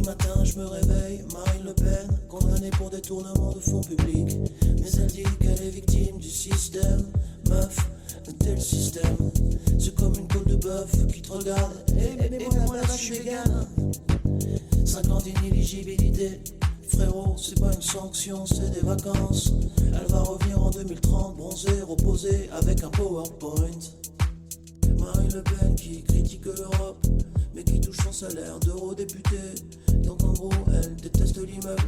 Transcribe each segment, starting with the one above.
matin, je me réveille, Marine Le Pen, condamnée pour détournement de fonds publics. Mais elle dit qu'elle est victime du système. Meuf, tel système, c'est comme une côte de bœuf qui te regarde. Et moi là-bas, je suis vegan. 5 ans d'inéligibilité. Frérot, c'est pas une sanction, c'est des vacances. Elle va revenir en 2030, bronzée, reposée, avec un PowerPoint. Marine Le Pen qui critique l'Europe, mais qui touche son salaire d'eurodéputé. Donc en gros, elle déteste l'immeuble,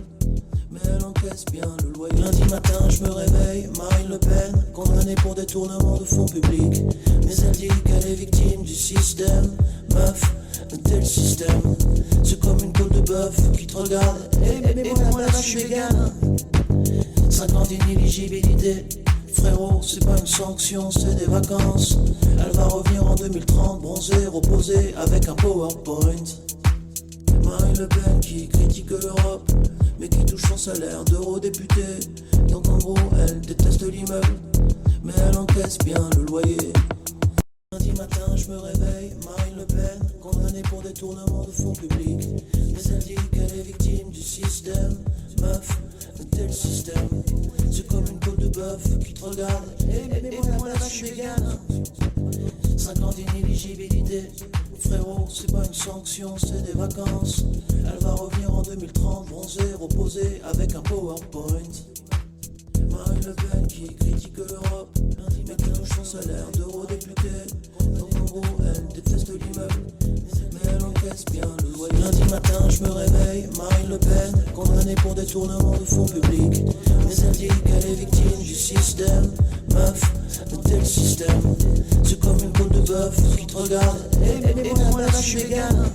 mais elle encaisse bien le loyer. Lundi matin, je me réveille, Marine Le Pen, condamnée pour détournement de fonds publics. Mais elle dit qu'elle est victime du système. Meuf, tel système, c'est comme une côte de bœuf qui te regarde. Et moi là-bas, je suis vegan. 5 ans d'inéligibilité. Frérot, c'est pas une sanction, c'est des vacances. Elle va revenir en 2030, bronzée, reposée, avec un PowerPoint. Marine Le Pen qui critique l'Europe, mais qui touche son salaire d'eurodéputé. Donc en gros, elle déteste l'immeuble, mais elle encaisse bien le loyer. Lundi matin, je me réveille, Marine Le Pen, condamnée pour détournement de fonds publics. Mais elle dit qu'elle est victime du système. Meuf, tel système, c'est comme une côte de bœuf qui te regarde. Et moi là-bas, je suis vegan. 5 ans d'inéligibilité. Frérot, c'est pas une sanction, c'est des vacances. Elle va revenir en 2030, bronzée, reposée, avec un PowerPoint. Marine Le Pen qui critique l'Europe, mais qui touche son salaire d'eurodéputé. Donc en gros, elle déteste l'immeuble, mais elle encaisse bien le loyer. Lundi matin, je me réveille, Marine Le Pen, condamnée pour détournement de fonds publics. Mais elle dit qu'elle est victime du système. Meuf, tel système, c'est comme une côte de bœuf qui te regarde. Et moi là-bas, je suis vegan.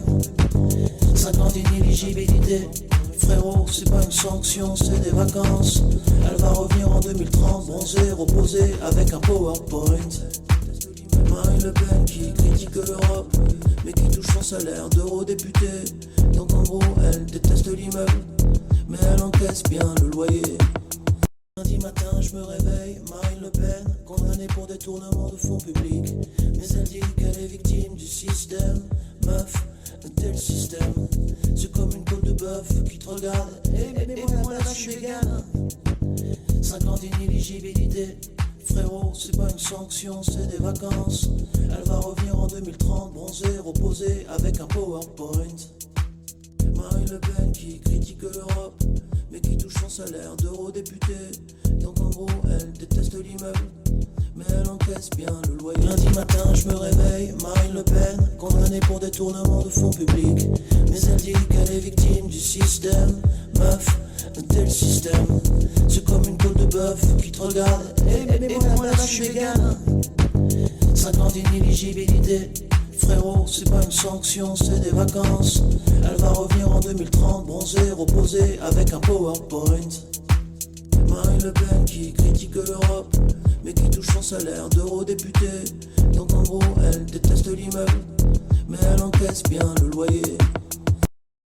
5 ans d'inéligibilité. Frérot, c'est pas une sanction, c'est des vacances. Elle va revenir en 2030, bronzée, reposée, avec un PowerPoint. Marine Le Pen qui critique l'Europe, mais qui touche son salaire d'eurodéputé. Donc en gros, elle déteste l'immeuble, mais elle encaisse bien le loyer. Lundi matin, je me réveille, Marine Le Pen, condamnée pour détournement de fonds publics. Mais elle dit qu'elle est victime du système. Meuf, tel système, c'est comme une côte de bœuf qui te regarde. Et moi là-bas, je suis vegan. 5 ans d'inéligibilité. Frérot, c'est pas une sanction, c'est des vacances. Elle va revenir en 2030, bronzée, reposée, avec un PowerPoint. Marine Le Pen qui critique l'Europe, mais qui touche son salaire d'eurodéputé. Donc en gros, elle déteste l'immeuble, mais elle encaisse bien le loyer. Lundi matin, je me réveille, Marine Le Pen, condamnée pour détournement de fonds publics. Mais elle dit qu'elle est victime du système. Meuf, tel système, c'est comme une côte de bœuf qui te regarde. Et moi là-bas, je suis vegan. 5 ans d'inéligibilité. Frérot, c'est pas une sanction, c'est des vacances. Elle va revenir en 2030, bronzée, reposée, avec un PowerPoint. Marine Le Pen qui critique l'Europe, mais qui touche son salaire d'eurodéputé. Donc en gros, elle déteste l'immeuble, mais elle encaisse bien le loyer.